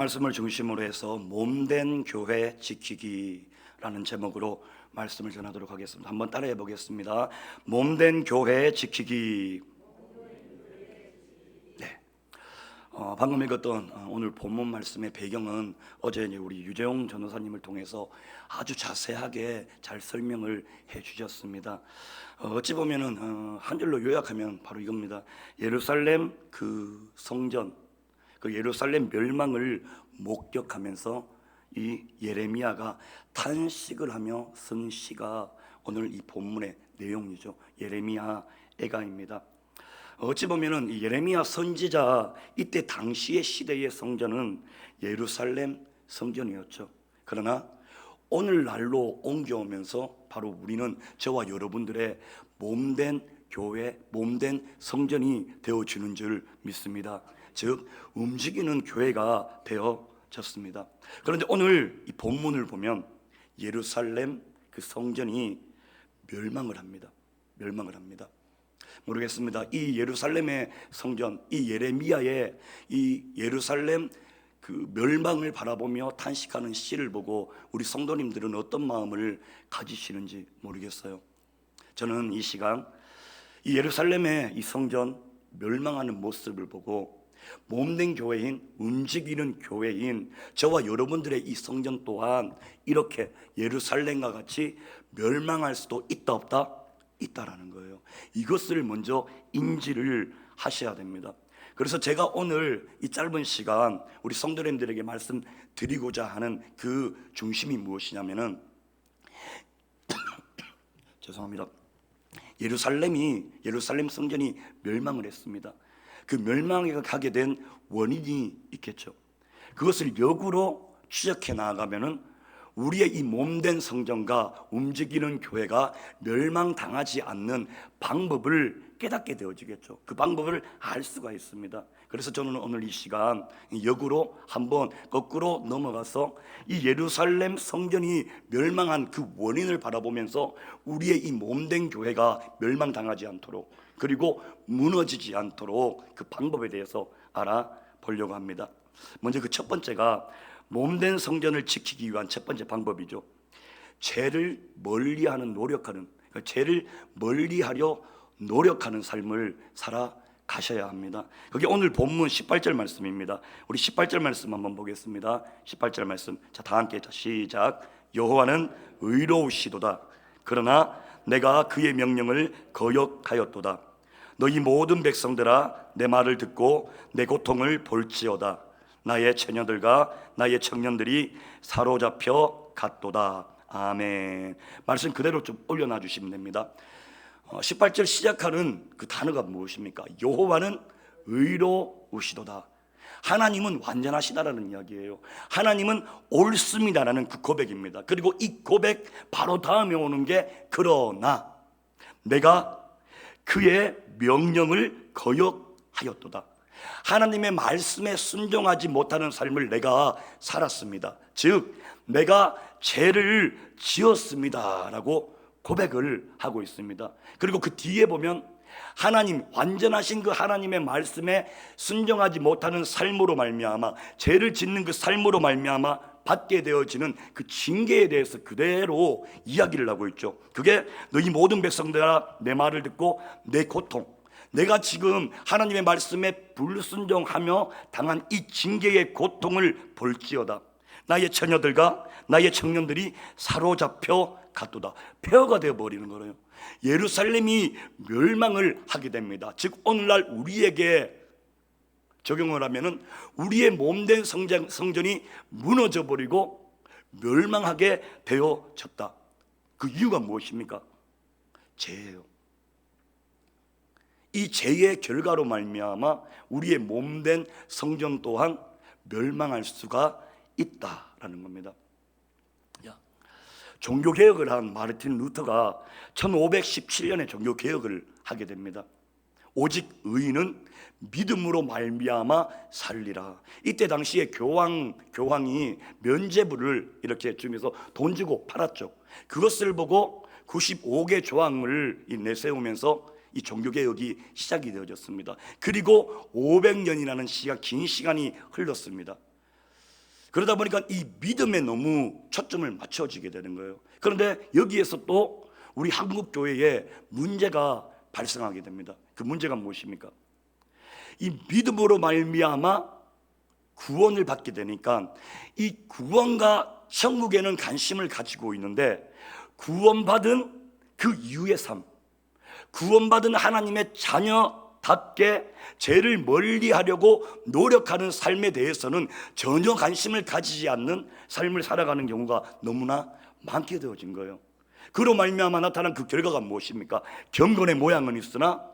말씀을 중심으로 해서 몸된 교회 지키기라는 제목으로 말씀을 전하도록 하겠습니다. 한번 따라해 보겠습니다. 몸된 교회 지키기. 네. 방금 읽었던 오늘 본문 말씀의 배경은 어제 우리 유재용 전도사님을 통해서 아주 자세하게 잘 설명을 해주셨습니다. 어찌 보면은 한 줄로 요약하면 바로 이겁니다. 예루살렘 그 성전, 그 예루살렘 멸망을 목격하면서 이 예레미야가 탄식을 하며 쓴 시가 오늘 이 본문의 내용이죠. 예레미야 애가입니다. 어찌 보면은 이 예레미야 선지자 이때 당시의 시대의 성전은 예루살렘 성전이었죠. 그러나 오늘날로 옮겨오면서 바로 우리는 저와 여러분들의 몸된 교회, 몸된 성전이 되어주는 줄 믿습니다. 즉 움직이는 교회가 되어졌습니다. 그런데 오늘 이 본문을 보면 예루살렘 그 성전이 멸망을 합니다. 모르겠습니다. 이 예루살렘의 성전, 이 예레미야의 이 예루살렘 그 멸망을 바라보며 탄식하는 시를 보고 우리 성도님들은 어떤 마음을 가지시는지 모르겠어요. 저는 이 시간 이 예루살렘의 이 성전 멸망하는 모습을 보고 몸된 교회인, 움직이는 교회인 저와 여러분들의 이 성전 또한 이렇게 예루살렘과 같이 멸망할 수도 있다 없다? 있다라는 거예요. 이것을 먼저 인지를 하셔야 됩니다. 그래서 제가 오늘 이 짧은 시간 우리 성도님들에게 말씀드리고자 하는 그 중심이 무엇이냐면은 죄송합니다. 예루살렘 성전이 멸망을 했습니다. 그 멸망에 가게 된 원인이 있겠죠. 그것을 역으로 추적해 나아가면은 우리의 이 몸된 성전과 움직이는 교회가 멸망당하지 않는 방법을 깨닫게 되어지겠죠. 그 방법을 알 수가 있습니다. 그래서 저는 오늘 이 시간 역으로 한번 거꾸로 넘어가서 이 예루살렘 성전이 멸망한 그 원인을 바라보면서 우리의 이 몸된 교회가 멸망당하지 않도록, 그리고 무너지지 않도록 그 방법에 대해서 알아보려고 합니다. 먼저 그 첫 번째가 몸된 성전을 지키기 위한 첫 번째 방법이죠. 죄를 멀리하는 노력하는, 죄를 멀리하려 노력하는 삶을 살아가셔야 합니다. 그게 오늘 본문 18절 말씀입니다. 우리 18절 말씀 한번 보겠습니다. 18절 말씀, 자, 다 함께 시작. 여호와는 의로우시도다. 그러나 내가 그의 명령을 거역하였도다. 너희 모든 백성들아, 내 말을 듣고 내 고통을 볼지어다. 나의 처녀들과 나의 청년들이 사로잡혀 갔도다. 아멘. 말씀 그대로 좀 올려놔 주시면 됩니다. 18절 시작하는 그 단어가 무엇입니까? 여호와는 의로우시도다. 하나님은 완전하시다라는 이야기예요. 하나님은 옳습니다라는 그 고백입니다. 그리고 이 고백 바로 다음에 오는 게 그러나 내가 그의 명령을 거역하였도다. 하나님의 말씀에 순종하지 못하는 삶을 내가 살았습니다. 즉 내가 죄를 지었습니다 라고 고백을 하고 있습니다. 그리고 그 뒤에 보면 하나님, 완전하신 그 하나님의 말씀에 순종하지 못하는 삶으로 말미암아, 죄를 짓는 그 삶으로 말미암아 받게 되어지는 그 징계에 대해서 그대로 이야기를 하고 있죠. 그게 너희 모든 백성들아, 내 말을 듣고 내 고통, 내가 지금 하나님의 말씀에 불순종하며 당한 이 징계의 고통을 볼지어다. 나의 처녀들과 나의 청년들이 사로잡혀 갔도다. 폐허가 되어버리는 거예요. 예루살렘이 멸망을 하게 됩니다. 즉 오늘날 우리에게 적용을 하면은 우리의 몸된 성전이 무너져 버리고 멸망하게 되어졌다. 그 이유가 무엇입니까? 죄예요. 이 죄의 결과로 말미암아 우리의 몸된 성전 또한 멸망할 수가 있다라는 겁니다. 종교개혁을 한 마르틴 루터가 1517년에 종교개혁을 하게 됩니다. 오직 의인은 믿음으로 말미암아 살리라. 이때 당시에 교황이 면죄부를 이렇게 주면서 돈 주고 팔았죠. 그것을 보고 95개 조항을 내세우면서 이 종교개혁이 시작이 되어졌습니다. 그리고 500년이라는 긴 시간이 흘렀습니다. 그러다 보니까 이 믿음에 너무 초점을 맞춰지게 되는 거예요. 그런데 여기에서 또 우리 한국 교회에 문제가 발생하게 됩니다. 그 문제가 무엇입니까? 이 믿음으로 말미암아 구원을 받게 되니까 이 구원과 천국에는 관심을 가지고 있는데, 구원받은 그 이후의 삶, 구원받은 하나님의 자녀답게 죄를 멀리하려고 노력하는 삶에 대해서는 전혀 관심을 가지지 않는 삶을 살아가는 경우가 너무나 많게 되어진 거예요. 그로 말미암아 나타난 그 결과가 무엇입니까? 경건의 모양은 있으나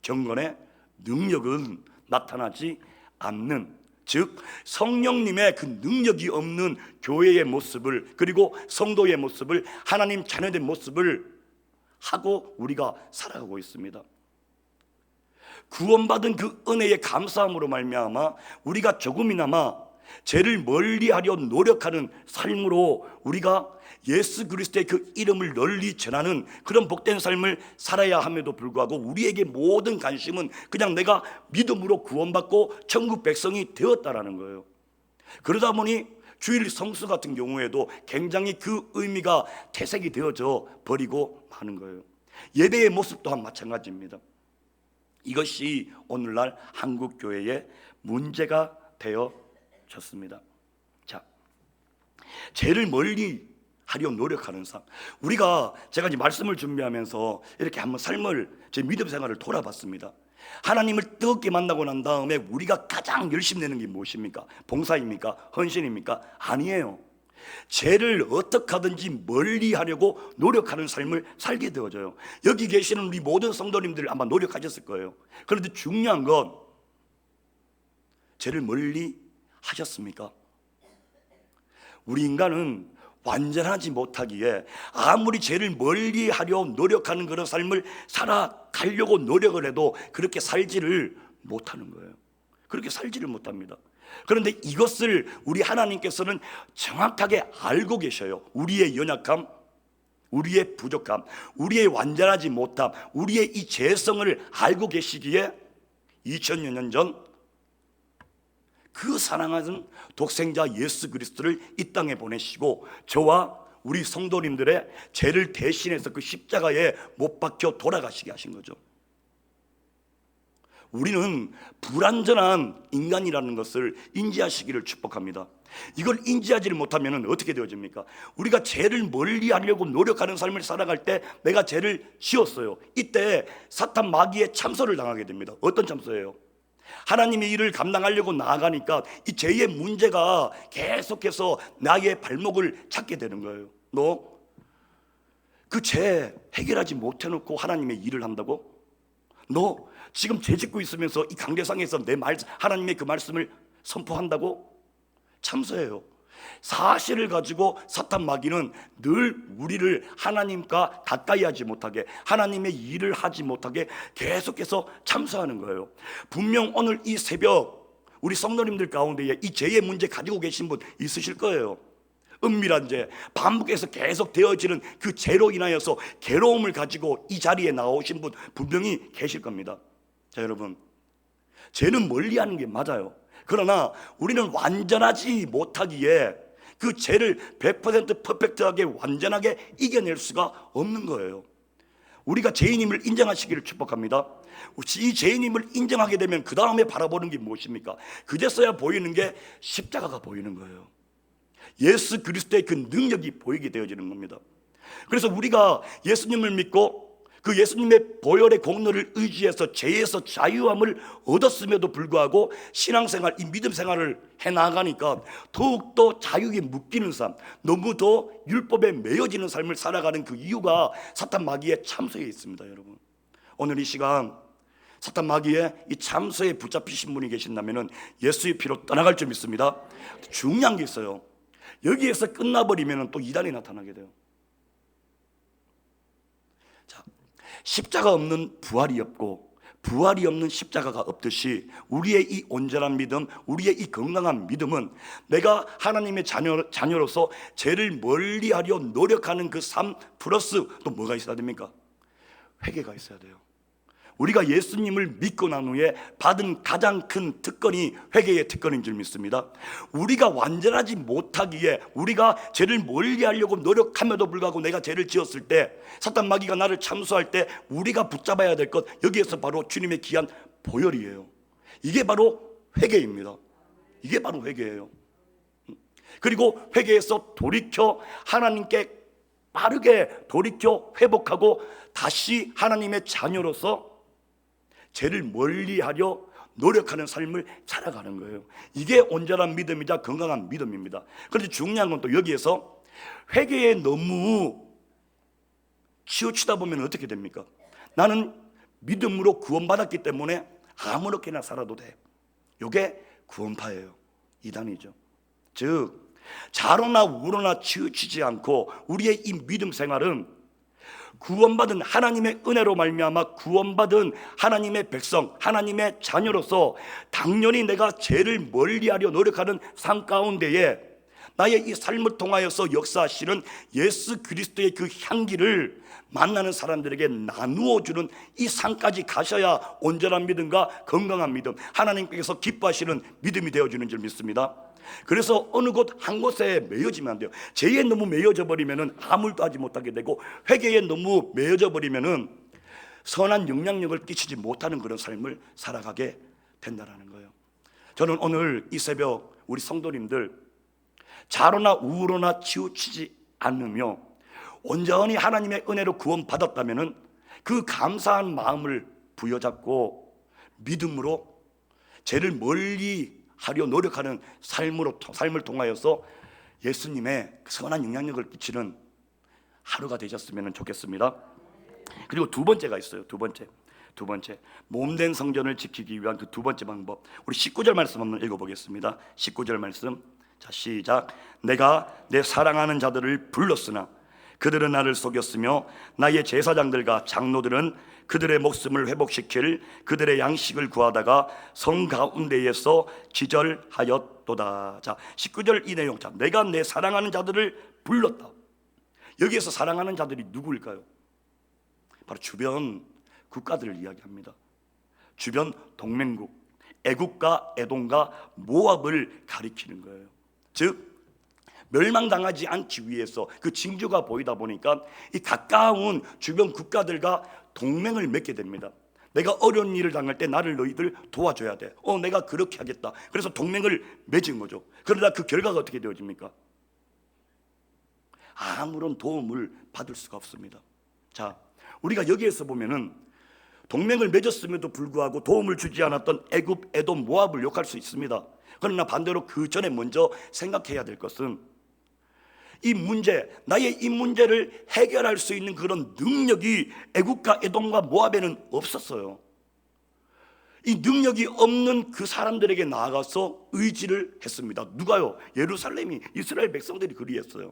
경건의 능력은 나타나지 않는, 즉 성령님의 그 능력이 없는 교회의 모습을, 그리고 성도의 모습을, 하나님 자녀된 모습을 하고 우리가 살아가고 있습니다. 구원받은 그 은혜의 감사함으로 말미암아 우리가 조금이나마 죄를 멀리하려 노력하는 삶으로 우리가 예수 그리스도의 그 이름을 널리 전하는 그런 복된 삶을 살아야 함에도 불구하고 우리에게 모든 관심은 그냥 내가 믿음으로 구원받고 천국 백성이 되었다라는 거예요. 그러다 보니 주일 성수 같은 경우에도 굉장히 그 의미가 퇴색이 되어져 버리고 마는 거예요. 예배의 모습 또한 마찬가지입니다. 이것이 오늘날 한국 교회의 문제가 되어졌습니다. 자, 죄를 멀리 하려 노력하는 삶. 제가 이제 말씀을 준비하면서 이렇게 한번 삶을, 제 믿음 생활을 돌아봤습니다. 하나님을 뜨겁게 만나고 난 다음에 우리가 가장 열심히 내는 게 무엇입니까? 봉사입니까? 헌신입니까? 아니에요. 죄를 어떻게 하든지 멀리 하려고 노력하는 삶을 살게 되어져요. 여기 계시는 우리 모든 성도님들 아마 노력하셨을 거예요. 그런데 중요한 건 죄를 멀리 하셨습니까? 우리 인간은 완전하지 못하기에 아무리 죄를 멀리 하려 노력하는 그런 삶을 살아가려고 노력을 해도 그렇게 살지를 못하는 거예요. 그렇게 살지를 못합니다. 그런데 이것을 우리 하나님께서는 정확하게 알고 계셔요. 우리의 연약함, 우리의 부족함, 우리의 완전하지 못함, 우리의 이 죄성을 알고 계시기에 2000여 년 전 그 사랑하는 독생자 예수 그리스도를 이 땅에 보내시고 저와 우리 성도님들의 죄를 대신해서 그 십자가에 못 박혀 돌아가시게 하신 거죠. 우리는 불완전한 인간이라는 것을 인지하시기를 축복합니다. 이걸 인지하지를 못하면 어떻게 되어집니까? 우리가 죄를 멀리하려고 노력하는 삶을 살아갈 때 내가 죄를 지었어요. 이때 사탄 마귀의 참소를 당하게 됩니다. 어떤 참소예요? 하나님의 일을 감당하려고 나아가니까 이 죄의 문제가 계속해서 나의 발목을 잡게 되는 거예요. 너 그 죄 해결하지 못해놓고 하나님의 일을 한다고? 너 지금 죄 짓고 있으면서 이 강대상에서 하나님의 그 말씀을 선포한다고? 참소해요. 사실을 가지고 사탄 마귀는 늘 우리를 하나님과 가까이 하지 못하게, 하나님의 일을 하지 못하게 계속해서 참소하는 거예요. 분명 오늘 이 새벽 우리 성도님들 가운데에 이 죄의 문제 가지고 계신 분 있으실 거예요. 은밀한 죄, 반복해서 계속 되어지는 그 죄로 인하여서 괴로움을 가지고 이 자리에 나오신 분 분명히 계실 겁니다. 자, 여러분, 죄는 멀리하는 게 맞아요. 그러나 우리는 완전하지 못하기에 그 죄를 100% 퍼펙트하게 완전하게 이겨낼 수가 없는 거예요. 우리가 죄인임을 인정하시기를 축복합니다. 이 죄인임을 인정하게 되면 그 다음에 바라보는 게 무엇입니까? 그제서야 보이는 게 십자가가 보이는 거예요. 예수 그리스도의 그 능력이 보이게 되어지는 겁니다. 그래서 우리가 예수님을 믿고 그 예수님의 보혈의 공로를 의지해서 죄에서 자유함을 얻었음에도 불구하고 신앙생활, 이 믿음 생활을 해나가니까 더욱더 자유에 묶이는 삶, 너무 더 율법에 매여지는 삶을 살아가는 그 이유가 사탄 마귀의 참소에 있습니다. 여러분, 오늘 이 시간 사탄 마귀의 이 참소에 붙잡히신 분이 계신다면 예수의 피로 떠나갈 줄 믿습니다. 중요한 게 있어요. 여기에서 끝나버리면 또 이단이 나타나게 돼요. 십자가 없는 부활이 없고 부활이 없는 십자가가 없듯이 우리의 이 온전한 믿음, 우리의 이 건강한 믿음은 내가 하나님의 자녀로서 죄를 멀리하려 노력하는 그 삶 플러스 또 뭐가 있어야 됩니까? 회개가 있어야 돼요. 우리가 예수님을 믿고 난 후에 받은 가장 큰 특권이 회개의 특권인 줄 믿습니다. 우리가 완전하지 못하기에 우리가 죄를 멀리하려고 노력함에도 불구하고 내가 죄를 지었을 때, 사탄 마귀가 나를 참수할 때 우리가 붙잡아야 될 것, 여기에서 바로 주님의 귀한 보혈이에요. 이게 바로 회개입니다. 이게 바로 회개예요. 그리고 회개에서 돌이켜 하나님께 빠르게 돌이켜 회복하고 다시 하나님의 자녀로서 죄를 멀리하려 노력하는 삶을 살아가는 거예요. 이게 온전한 믿음이자 건강한 믿음입니다. 그런데 중요한 건 또 여기에서 회개에 너무 치우치다 보면 어떻게 됩니까? 나는 믿음으로 구원받았기 때문에 아무렇게나 살아도 돼. 이게 구원파예요. 이단이죠. 즉 좌로나 우로나 치우치지 않고 우리의 이 믿음 생활은 구원받은 하나님의 은혜로 말미암아 구원받은 하나님의 백성, 하나님의 자녀로서 당연히 내가 죄를 멀리하려 노력하는 삶 가운데에 나의 이 삶을 통하여서 역사하시는 예수 그리스도의 그 향기를 만나는 사람들에게 나누어주는 이 삶까지 가셔야 온전한 믿음과 건강한 믿음, 하나님께서 기뻐하시는 믿음이 되어주는 줄 믿습니다. 그래서 어느 곳 한 곳에 매여지면 안 돼요. 죄에 너무 매여져 버리면 아무 일도 하지 못하게 되고, 회개에 너무 매여져 버리면 선한 영향력을 끼치지 못하는 그런 삶을 살아가게 된다는 거예요. 저는 오늘 이 새벽 우리 성도님들 좌로나 우로나 치우치지 않으며 온전히 하나님의 은혜로 구원받았다면 그 감사한 마음을 부여잡고 믿음으로 죄를 멀리 하려 노력하는 삶을 통하여서 예수님의 선한 영향력을 끼치는 하루가 되셨으면 좋겠습니다. 그리고 두 번째가 있어요. 두 번째 몸된 성전을 지키기 위한 그 두 번째 방법, 우리 19절 말씀 한번 읽어보겠습니다. 19절 말씀, 자 시작. 내가 내 사랑하는 자들을 불렀으나 그들은 나를 속였으며 나의 제사장들과 장로들은 그들의 목숨을 회복시킬 그들의 양식을 구하다가 성 가운데에서 기절하였도다. 자 19절 이 내용, 자 내가 내 사랑하는 자들을 불렀다. 여기에서 사랑하는 자들이 누구일까요? 바로 주변 국가들을 이야기합니다. 주변 동맹국, 애국과 에돔과 모압을 가리키는 거예요. 즉 멸망당하지 않기 위해서 그 징조가 보이다 보니까 이 가까운 주변 국가들과 동맹을 맺게 됩니다. 내가 어려운 일을 당할 때 나를 너희들 도와줘야 돼. 내가 그렇게 하겠다. 그래서 동맹을 맺은 거죠. 그러나 그 결과가 어떻게 되어집니까? 아무런 도움을 받을 수가 없습니다. 자, 우리가 여기에서 보면은 동맹을 맺었음에도 불구하고 도움을 주지 않았던 애굽, 에돔, 모압을 욕할 수 있습니다. 그러나 반대로 그 전에 먼저 생각해야 될 것은 이 문제, 나의 이 문제를 해결할 수 있는 그런 능력이 애국과 에돔과 모압에는 없었어요. 이 능력이 없는 그 사람들에게 나아가서 의지를 했습니다. 누가요? 예루살렘이, 이스라엘 백성들이 그리했어요.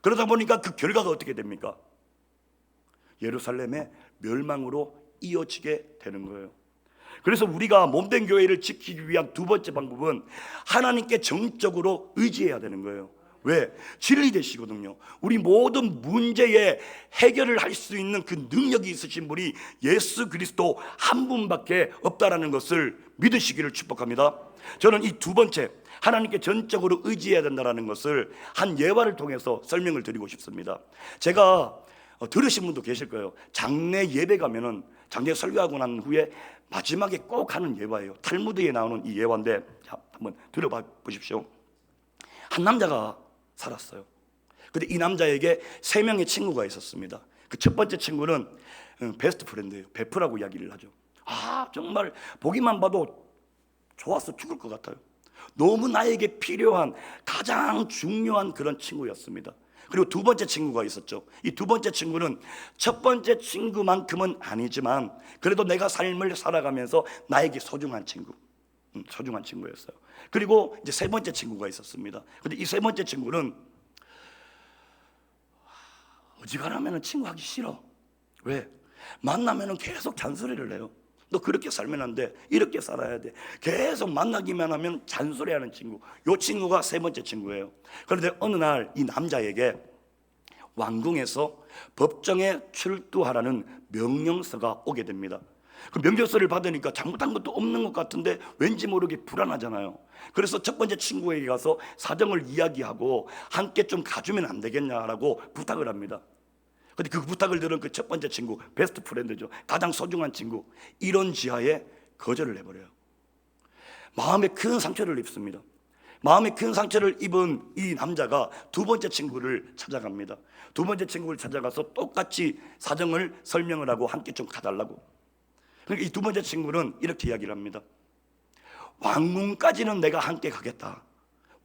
그러다 보니까 그 결과가 어떻게 됩니까? 예루살렘의 멸망으로 이어지게 되는 거예요. 그래서 우리가 몸된 교회를 지키기 위한 두 번째 방법은 하나님께 정적으로 의지해야 되는 거예요. 왜? 진리 되시거든요. 우리 모든 문제에 해결을 할 수 있는 그 능력이 있으신 분이 예수 그리스도 한 분밖에 없다라는 것을 믿으시기를 축복합니다. 저는 이 두 번째, 하나님께 전적으로 의지해야 된다는 것을 한 예화를 통해서 설명을 드리고 싶습니다. 제가 들으신 분도 계실 거예요. 장례 예배 가면은, 장례 설교하고 난 후에 마지막에 꼭 하는 예화예요. 탈무드에 나오는 이 예화인데, 자, 한번 들어봐 보십시오. 한 남자가 살았어요. 근데 이 남자에게 3명의 친구가 있었습니다. 그 첫 번째 친구는 베스트 프렌드예요. 베프라고 이야기를 하죠. 정말 보기만 봐도 좋아서 죽을 것 같아요. 너무 나에게 필요한 가장 중요한 그런 친구였습니다. 그리고 두 번째 친구가 있었죠. 이 두 번째 친구는 첫 번째 친구만큼은 아니지만 그래도 내가 삶을 살아가면서 나에게 소중한 친구였어요. 그리고 이제 세 번째 친구가 있었습니다. 근데 이 세 번째 친구는 어지간하면 친구하기 싫어. 왜? 만나면 계속 잔소리를 해요. 너 그렇게 살면 안 돼. 이렇게 살아야 돼. 계속 만나기만 하면 잔소리하는 친구. 이 친구가 세 번째 친구예요. 그런데 어느 날 이 남자에게 왕궁에서 법정에 출두하라는 명령서가 오게 됩니다. 그 명령서를 받으니까 잘못한 것도 없는 것 같은데 왠지 모르게 불안하잖아요. 그래서 첫 번째 친구에게 가서 사정을 이야기하고 함께 좀 가주면 안 되겠냐라고 부탁을 합니다. 근데 그 부탁을 들은 그 첫 번째 친구, 베스트 프렌드죠, 가장 소중한 친구, 이런 지하에 거절을 해버려요. 마음에 큰 상처를 입습니다. 마음에 큰 상처를 입은 이 남자가 두 번째 친구를 찾아갑니다. 두 번째 친구를 찾아가서 똑같이 사정을 설명을 하고 함께 좀 가달라고. 그러니까 이 두 번째 친구는 이렇게 이야기를 합니다. 왕궁까지는 내가 함께 가겠다.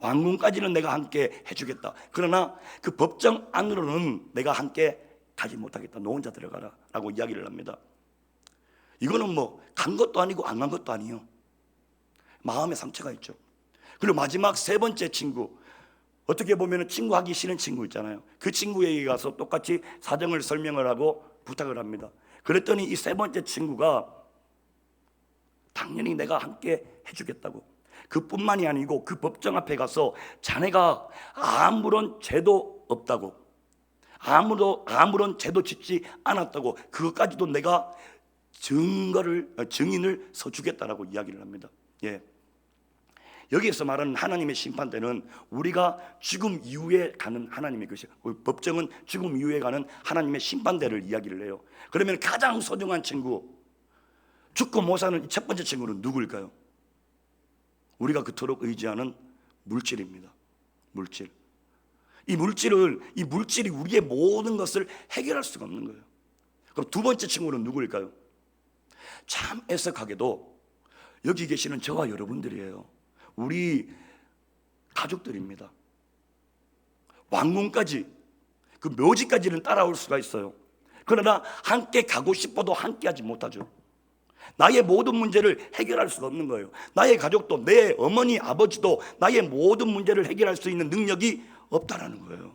왕궁까지는 내가 함께 해주겠다. 그러나 그 법정 안으로는 내가 함께 가지 못하겠다. 너 혼자 들어가라 라고 이야기를 합니다. 이거는 뭐 간 것도 아니고 안 간 것도 아니에요. 마음에 상처가 있죠. 그리고 마지막 세 번째 친구, 어떻게 보면 친구 하기 싫은 친구 있잖아요. 그 친구에게 가서 똑같이 사정을 설명을 하고 부탁을 합니다. 그랬더니 이 세 번째 친구가 당연히 내가 함께 해주겠다고. 그뿐만이 아니고 그 법정 앞에 가서 자네가 아무런 죄도 없다고, 아무런 죄도 짓지 않았다고, 그것까지도 내가 증인을 서주겠다라고 이야기를 합니다. 예. 여기에서 말하는 하나님의 심판대는 우리가 죽음 이후에 가는 하나님의 것이에요. 법정은 죽음 이후에 가는 하나님의 심판대를 이야기를 해요. 그러면 가장 소중한 친구, 죽고 못 사는 첫 번째 친구는 누구일까요? 우리가 그토록 의지하는 물질입니다. 물질. 이 물질이 우리의 모든 것을 해결할 수가 없는 거예요. 그럼 두 번째 친구는 누구일까요? 참 애석하게도 여기 계시는 저와 여러분들이에요. 우리 가족들입니다. 왕궁까지, 그 묘지까지는 따라올 수가 있어요. 그러나 함께 가고 싶어도 함께 하지 못하죠. 나의 모든 문제를 해결할 수가 없는 거예요. 나의 가족도, 내 어머니, 아버지도 나의 모든 문제를 해결할 수 있는 능력이 없다라는 거예요.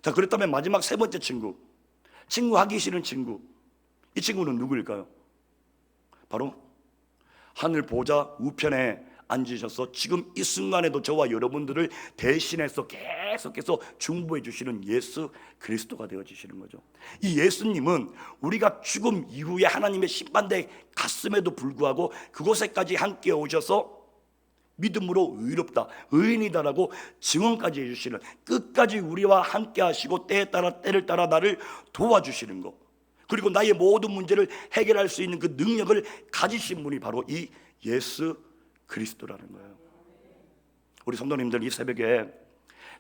자, 그렇다면 마지막 세 번째 친구 하기 싫은 친구, 이 친구는 누구일까요? 바로 하늘 보좌 우편에 앉으셔서 지금 이 순간에도 저와 여러분들을 대신해서 계속해서 중보해 주시는 예수 그리스도가 되어주시는 거죠. 이 예수님은 우리가 죽음 이후에 하나님의 심판대에 갔음에도 불구하고 그곳에까지 함께 오셔서 믿음으로 의롭다, 의인이다라고 증언까지 해주시는, 끝까지 우리와 함께 하시고 때를 따라 나를 도와주시는 것, 그리고 나의 모든 문제를 해결할 수 있는 그 능력을 가지신 분이 바로 이 예수 그리스도라는 거예요. 우리 성도님들, 이 새벽에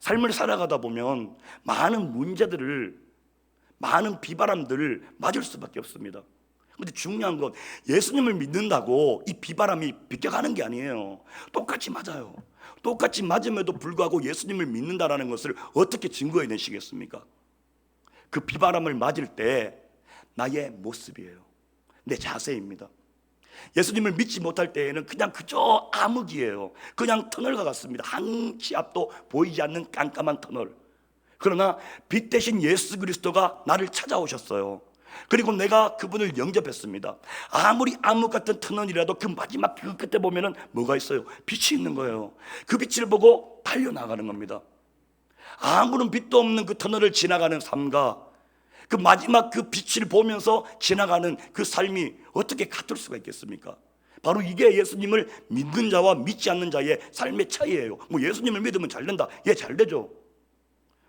삶을 살아가다 보면 많은 문제들을, 많은 비바람들을 맞을 수밖에 없습니다. 근데 중요한 건 예수님을 믿는다고 이 비바람이 비껴가는 게 아니에요. 똑같이 맞아요. 똑같이 맞음에도 불구하고 예수님을 믿는다라는 것을 어떻게 증거해 내시겠습니까? 그 비바람을 맞을 때 나의 모습이에요. 내 자세입니다. 예수님을 믿지 못할 때에는 그냥 그저 암흑이에요. 그냥 터널과 같습니다. 한 치 앞도 보이지 않는 깜깜한 터널. 그러나 빛 대신 예수 그리스도가 나를 찾아오셨어요. 그리고 내가 그분을 영접했습니다. 아무리 암흑 같은 터널이라도 그 마지막 그 끝에 보면은 뭐가 있어요? 빛이 있는 거예요. 그 빛을 보고 달려나가는 겁니다. 아무런 빛도 없는 그 터널을 지나가는 삶과 그 마지막 그 빛을 보면서 지나가는 그 삶이 어떻게 같을 수가 있겠습니까? 바로 이게 예수님을 믿는 자와 믿지 않는 자의 삶의 차이예요. 뭐 예수님을 믿으면 잘 된다. 예, 잘 되죠.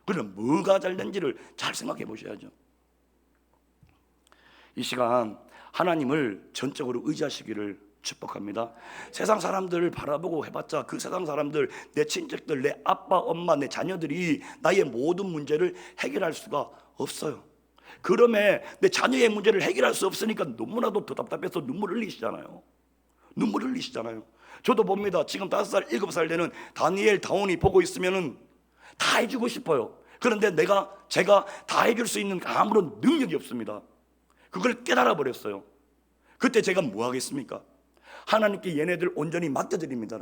그러면 뭐가 잘 된지를 잘 생각해 보셔야죠. 이 시간 하나님을 전적으로 의지하시기를 축복합니다. 세상 사람들을 바라보고 해봤자 그 세상 사람들, 내 친척들, 내 아빠, 엄마, 내 자녀들이 나의 모든 문제를 해결할 수가 없어요. 그러면 내 자녀의 문제를 해결할 수 없으니까 너무나도 더 답답해서 눈물 흘리시잖아요. 저도 봅니다. 지금 5살, 7살 되는 다니엘, 다온이 보고 있으면은 다 해주고 싶어요. 그런데 제가 다 해줄 수 있는 아무런 능력이 없습니다. 그걸 깨달아 버렸어요. 그때 제가 뭐 하겠습니까? 하나님께 얘네들 온전히 맡겨드립니다.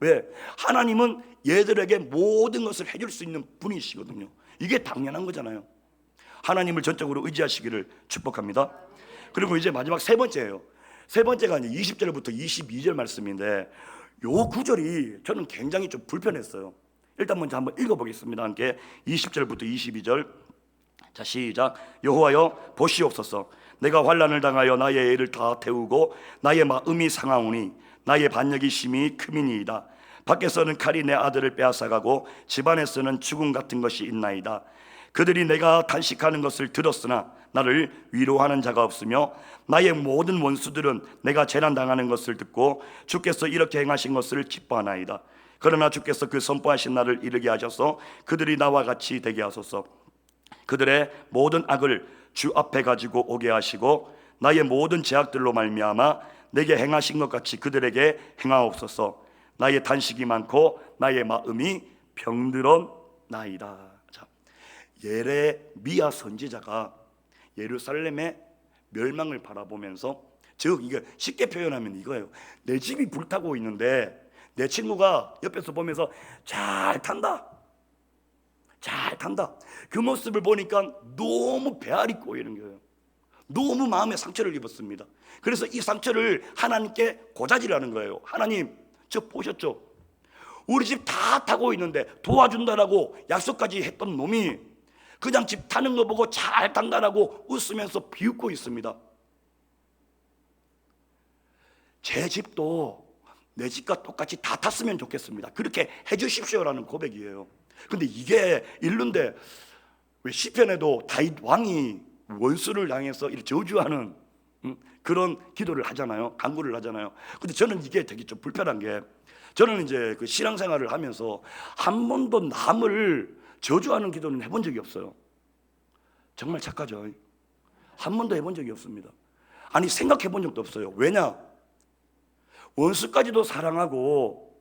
왜? 하나님은 얘들에게 모든 것을 해줄 수 있는 분이시거든요. 이게 당연한 거잖아요. 하나님을 전적으로 의지하시기를 축복합니다. 그리고 이제 마지막 세 번째예요. 세 번째가 이제 20절부터 22절 말씀인데, 요 구절이 저는 굉장히 좀 불편했어요. 일단 먼저 한번 읽어보겠습니다. 함께 20절부터 22절. 자, 시작. 여호와여 보시옵소서. 내가 환난을 당하여 나의 애를 다 태우고 나의 마음이 상하오니 나의 반역이 심히 크미니이다. 밖에서는 칼이 내 아들을 빼앗아가고 집안에서는 죽음 같은 것이 있나이다. 그들이 내가 단식하는 것을 들었으나 나를 위로하는 자가 없으며 나의 모든 원수들은 내가 재난당하는 것을 듣고 주께서 이렇게 행하신 것을 기뻐하나이다. 그러나 주께서 그 선포하신 날을 이르게 하셔서 그들이 나와 같이 되게 하소서. 그들의 모든 악을 주 앞에 가지고 오게 하시고 나의 모든 죄악들로 말미암아 내게 행하신 것 같이 그들에게 행하옵소서. 나의 단식이 많고 나의 마음이 병들었나이다. 자, 예레미야 선지자가 예루살렘의 멸망을 바라보면서, 즉 이게 쉽게 표현하면 이거예요. 내 집이 불타고 있는데 내 친구가 옆에서 보면서 잘 탄다, 잘 탄다. 그 모습을 보니까 너무 배알이 꼬이는 거예요. 너무 마음에 상처를 입었습니다. 그래서 이 상처를 하나님께 고자질하는 거예요. 하나님, 저 보셨죠? 우리 집 다 타고 있는데 도와준다라고 약속까지 했던 놈이 그냥 집 타는 거 보고 잘 탄다라고 웃으면서 비웃고 있습니다. 제 집도 내 집과 똑같이 다 탔으면 좋겠습니다. 그렇게 해주십시오라는 고백이에요. 근데 이게 일른데 왜 시편에도 다윗 왕이 원수를 향해서 이렇게 저주하는 그런 기도를 하잖아요. 간구를 하잖아요. 근데 저는 이게 되게 좀 불편한 게, 저는 이제 그 신앙생활을 하면서 한 번도 남을 저주하는 기도는 해본 적이 없어요. 정말 착하죠. 한 번도 해본 적이 없습니다. 아니, 생각해 본 적도 없어요. 왜냐? 원수까지도 사랑하고,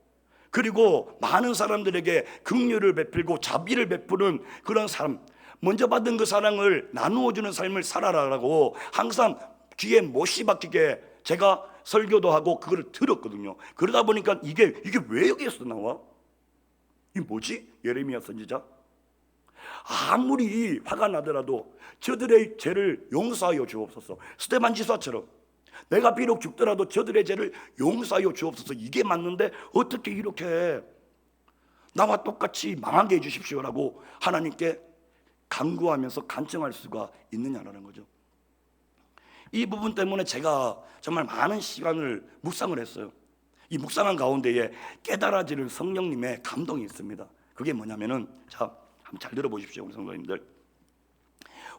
그리고 많은 사람들에게 긍휼을 베풀고 자비를 베푸는 그런 사람, 먼저 받은 그 사랑을 나누어주는 삶을 살아라라고 항상 귀에 못이 박히게 제가 설교도 하고 그거를 들었거든요. 그러다 보니까 이게 왜 여기에서 나와? 이 뭐지? 예레미야 선지자? 아무리 화가 나더라도 저들의 죄를 용서하여 주옵소서. 스데반 지사처럼 내가 비록 죽더라도 저들의 죄를 용서하여 주옵소서. 이게 맞는데 어떻게 이렇게 나와 똑같이 망하게 해주십시오라고 하나님께 간구하면서 간청할 수가 있느냐라는 거죠. 이 부분 때문에 제가 정말 많은 시간을 묵상을 했어요. 이 묵상한 가운데에 깨달아지는 성령님의 감동이 있습니다. 그게 뭐냐면은, 자, 한번 잘 들어보십시오, 우리 성도님들.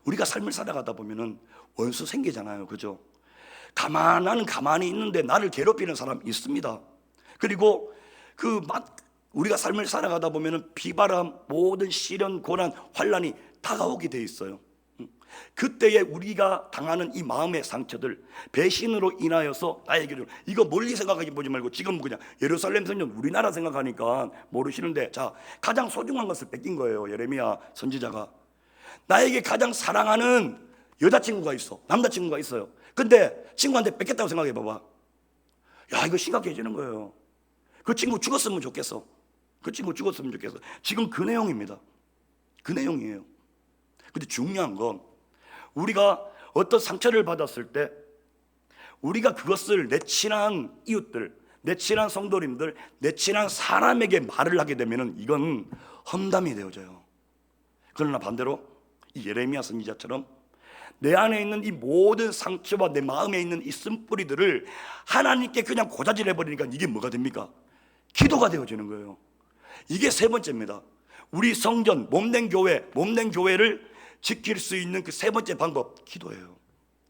우리가 삶을 살아가다 보면은 원수 생기잖아요, 그죠? 나는 가만히 있는데 나를 괴롭히는 사람 있습니다. 그리고 우리가 삶을 살아가다 보면은 비바람, 모든 시련, 고난, 환난이 다가오게 돼 있어요. 그때에 우리가 당하는 이 마음의 상처들, 배신으로 인하여서 나에게, 이거 멀리 생각하지 보지 말고 지금 그냥 예루살렘 성전 우리나라 생각하니까 모르시는데, 자, 가장 소중한 것을 뺏긴 거예요. 예레미야 선지자가 나에게 가장 사랑하는 여자친구가 있어, 남자친구가 있어요. 근데 친구한테 뺏겼다고 생각해 봐봐. 야, 이거 심각해지는 거예요. 그 친구 죽었으면 좋겠어. 그 친구 죽었으면 좋겠어. 지금 그 내용입니다. 그 내용이에요. 근데 중요한 건, 우리가 어떤 상처를 받았을 때 우리가 그것을 내 친한 이웃들, 내 친한 성도님들, 내 친한 사람에게 말을 하게 되면 이건 험담이 되어져요. 그러나 반대로 이 예레미야 선지자처럼 내 안에 있는 이 모든 상처와 내 마음에 있는 이 쓴뿌리들을 하나님께 그냥 고자질해 버리니까 이게 뭐가 됩니까? 기도가 되어지는 거예요. 이게 세 번째입니다. 우리 성전, 몸된 교회를 지킬 수 있는 그 세 번째 방법, 기도예요.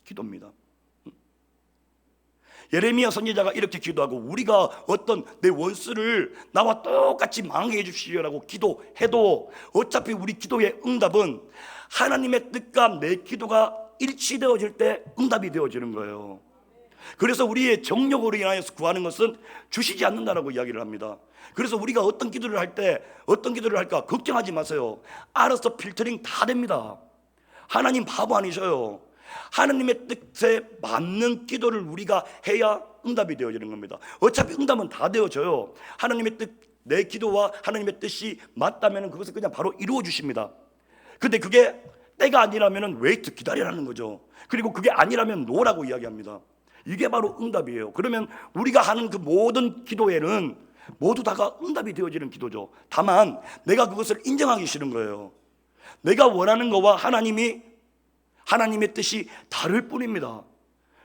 기도입니다. 예레미야 선지자가 이렇게 기도하고, 우리가 어떤 내 원수를 나와 똑같이 망하게 해주시오라고 기도해도 어차피 우리 기도의 응답은 하나님의 뜻과 내 기도가 일치되어질 때 응답이 되어지는 거예요. 그래서 우리의 정욕으로 인하여서 구하는 것은 주시지 않는다라고 이야기를 합니다. 그래서 우리가 어떤 기도를 할까 걱정하지 마세요. 알아서 필터링 다 됩니다. 하나님 바보 아니셔요. 하나님의 뜻에 맞는 기도를 우리가 해야 응답이 되어지는 겁니다. 어차피 응답은 다 되어져요. 하나님의 뜻, 내 기도와 하나님의 뜻이 맞다면 그것을 그냥 바로 이루어 주십니다. 근데 그게 때가 아니라면 웨이트, 기다리라는 거죠. 그리고 그게 아니라면 노라고 이야기합니다. 이게 바로 응답이에요. 그러면 우리가 하는 그 모든 기도에는 모두 다가 응답이 되어지는 기도죠. 다만 내가 그것을 인정하기 싫은 거예요. 내가 원하는 거와 하나님이 하나님의 뜻이 다를 뿐입니다.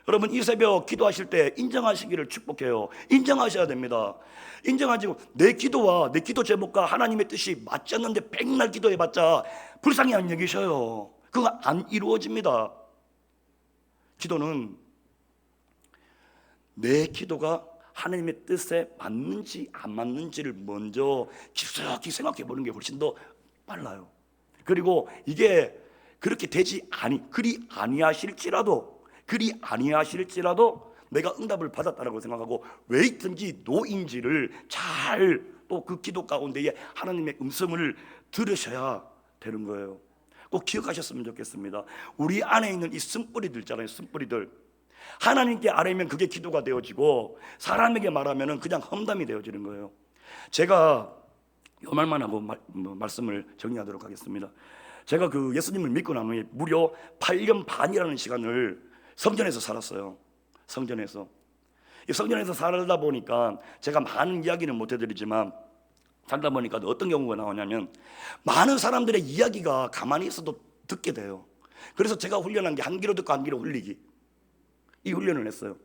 여러분, 이 새벽 기도하실 때 인정하시기를 축복해요. 인정하셔야 됩니다. 인정하시고, 내 기도와 내 기도 제목과 하나님의 뜻이 맞지 않는데 백날 기도해봤자 불쌍히 안 여기셔요. 그거 안 이루어집니다. 기도는 내 기도가 하나님의 뜻에 맞는지 안 맞는지를 먼저 깊숙이 생각해 보는 게 훨씬 더 빨라요. 그리고 이게 그렇게 되지 그리 아니하실지라도 내가 응답을 받았다라고 생각하고 왜 있든지 노인지를 잘 또 그 기도 가운데에 하나님의 음성을 들으셔야 되는 거예요. 꼭 기억하셨으면 좋겠습니다. 우리 안에 있는 이 쓴뿌리들 있잖아요. 쓴뿌리들, 하나님께 아뢰면 그게 기도가 되어지고 사람에게 말하면 그냥 험담이 되어지는 거예요. 제가 이 말만 하고 말씀을 정리하도록 하겠습니다. 제가 그 예수님을 믿고 난 후에 무려 8년 반이라는 시간을 성전에서 살았어요. 성전에서 살다 보니까 제가 많은 이야기는 못 해드리지만, 살다 보니까 어떤 경우가 나오냐면 많은 사람들의 이야기가 가만히 있어도 듣게 돼요. 그래서 제가 훈련한 게 한 귀로 듣고 한 귀로 흘리기, 이 훈련을 했어요.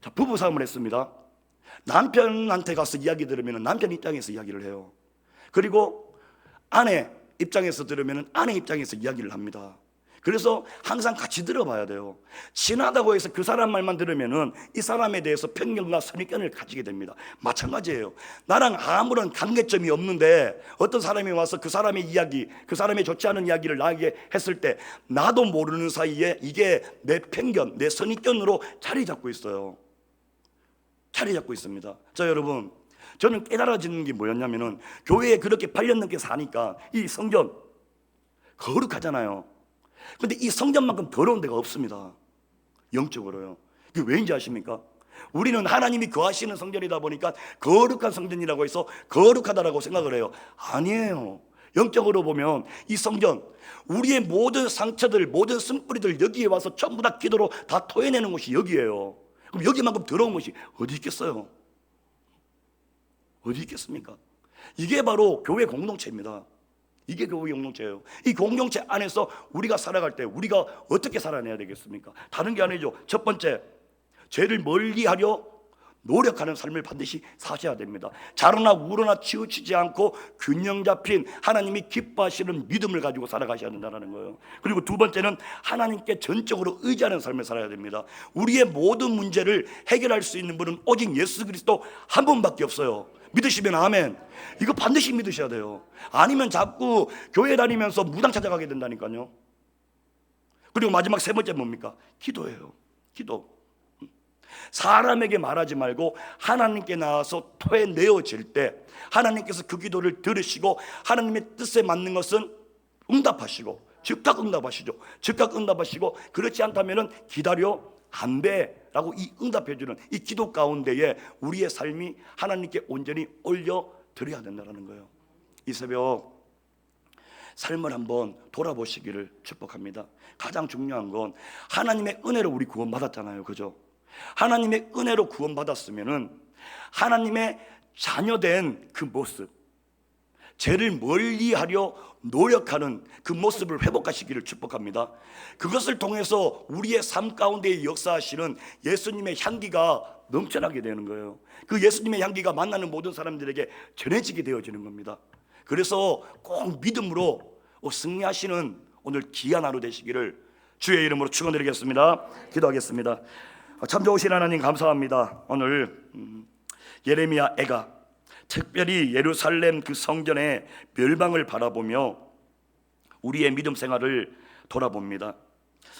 자, 부부싸움을 했습니다. 남편한테 가서 이야기 들으면 남편 입장에서 이야기를 해요. 그리고 아내 입장에서 들으면 아내 입장에서 이야기를 합니다. 그래서 항상 같이 들어봐야 돼요. 친하다고 해서 그 사람 말만 들으면은 이 사람에 대해서 편견과 선입견을 가지게 됩니다. 마찬가지예요. 나랑 아무런 관계점이 없는데 어떤 사람이 와서 그 사람의 이야기, 그 사람의 좋지 않은 이야기를 나에게 했을 때 나도 모르는 사이에 이게 내 편견, 내 선입견으로 자리 잡고 있어요. 자리 잡고 있습니다. 자, 여러분, 저는 깨달아지는 게 뭐였냐면은 교회에 그렇게 8년 넘게 사니까 이 성전 거룩하잖아요. 근데 이 성전만큼 더러운 데가 없습니다. 영적으로요. 그게 왜인지 아십니까? 우리는 하나님이 거하시는 성전이다 보니까 거룩한 성전이라고 해서 거룩하다라고 생각을 해요. 아니에요. 영적으로 보면 이 성전, 우리의 모든 상처들, 모든 쓴뿌리들 여기에 와서 전부 다 기도로 다 토해내는 곳이 여기예요. 그럼 여기만큼 더러운 곳이 어디 있겠어요? 어디 있겠습니까? 이게 바로 교회 공동체입니다. 이게 교회 공동체예요. 이 공동체 안에서 우리가 살아갈 때 우리가 어떻게 살아내야 되겠습니까? 다른 게 아니죠. 첫 번째, 죄를 멀리하려 노력하는 삶을 반드시 사셔야 됩니다. 자로나 우로나 치우치지 않고 균형 잡힌 하나님이 기뻐하시는 믿음을 가지고 살아가셔야 된다는 거예요. 그리고 두 번째는 하나님께 전적으로 의지하는 삶을 살아야 됩니다. 우리의 모든 문제를 해결할 수 있는 분은 오직 예수 그리스도 한 분밖에 없어요. 믿으시면 아멘. 이거 반드시 믿으셔야 돼요. 아니면 자꾸 교회 다니면서 무당 찾아가게 된다니까요. 그리고 마지막 세 번째 뭡니까? 기도예요. 기도. 사람에게 말하지 말고 하나님께 나와서 토해내어질 때 하나님께서 그 기도를 들으시고 하나님의 뜻에 맞는 것은 응답하시고 즉각 응답하시죠. 즉각 응답하시고, 그렇지 않다면 기다려 안 돼 라고 이 응답해주는 이 기도 가운데에 우리의 삶이 하나님께 온전히 올려드려야 된다는 거예요. 이 새벽 삶을 한번 돌아보시기를 축복합니다. 가장 중요한 건 하나님의 은혜로 우리 구원받았잖아요. 그죠? 하나님의 은혜로 구원받았으면은 하나님의 자녀된 그 모습, 죄를 멀리하려 노력하는 그 모습을 회복하시기를 축복합니다. 그것을 통해서 우리의 삶 가운데 역사하시는 예수님의 향기가 넘쳐나게 되는 거예요. 그 예수님의 향기가 만나는 모든 사람들에게 전해지게 되어지는 겁니다. 그래서 꼭 믿음으로 승리하시는 오늘 귀한 하루 되시기를 주의 이름으로 축원드리겠습니다. 기도하겠습니다. 참 좋으신 하나님 감사합니다. 오늘 예레미야 애가 특별히 예루살렘 그 성전의 멸망을 바라보며 우리의 믿음 생활을 돌아봅니다.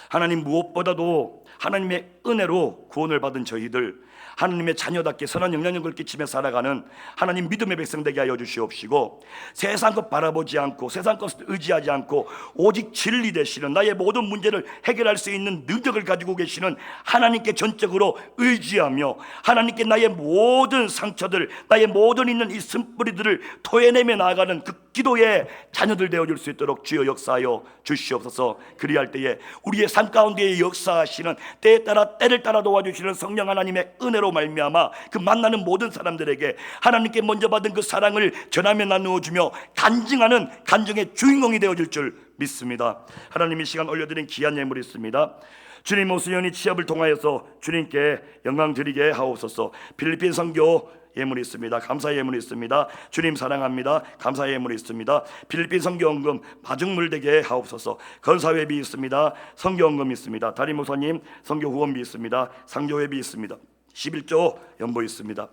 하나님, 무엇보다도 하나님의 은혜로 구원을 받은 저희들, 하나님의 자녀답게 선한 영향력을 끼치며 살아가는 하나님 믿음의 백성 되게 하여 주시옵시고, 세상 것 바라보지 않고 세상 것을 의지하지 않고 오직 진리 되시는 나의 모든 문제를 해결할 수 있는 능력을 가지고 계시는 하나님께 전적으로 의지하며 하나님께 나의 모든 상처들, 나의 모든 있는 이 쓴뿌리들을 토해내며 나아가는 그 기도의 자녀들 되어줄 수 있도록 주여 역사하여 주시옵소서. 그리할 때에 우리의 삶 가운데에 역사하시는 때에 따라 때를 따라 도와주시는 성령 하나님의 은혜로 말미암아 그 만나는 모든 사람들에게 하나님께 먼저 받은 그 사랑을 전하며 나누어주며 간증하는 간증의 주인공이 되어줄 줄 믿습니다. 하나님 이 시간 올려드린 귀한 예물이 있습니다. 주님 오수연이 취업을 통하여서 주님께 영광 드리게 하옵소서. 필리핀 선교 예물이 있습니다. 감사 예물이 있습니다. 주님 사랑합니다. 감사 예물이 있습니다. 필리핀 선교원금 마중물 되게 하옵소서. 건사회비 있습니다. 선교원금 있습니다. 다리 목사님 선교 후원비 있습니다. 상교회비 있습니다. 11조 연보 있습니다.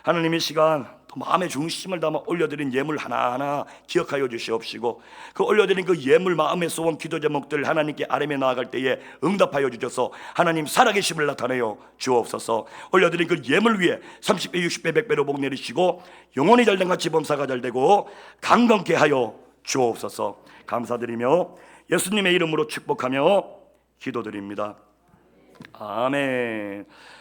하나님 이 시간 또 마음의 중심을 담아 올려드린 예물 하나하나 기억하여 주시옵시고, 그 올려드린 그 예물 마음의 소원 기도 제목들 하나님께 아뢰며 나아갈 때에 응답하여 주셔서 하나님 살아계심을 나타내어 주옵소서. 올려드린 그 예물 위에 30배 60배 100배로 복 내리시고 영혼이 잘된 같이 범사가 잘되고 강건케 하여 주옵소서. 감사드리며 예수님의 이름으로 축복하며 기도드립니다. 아멘.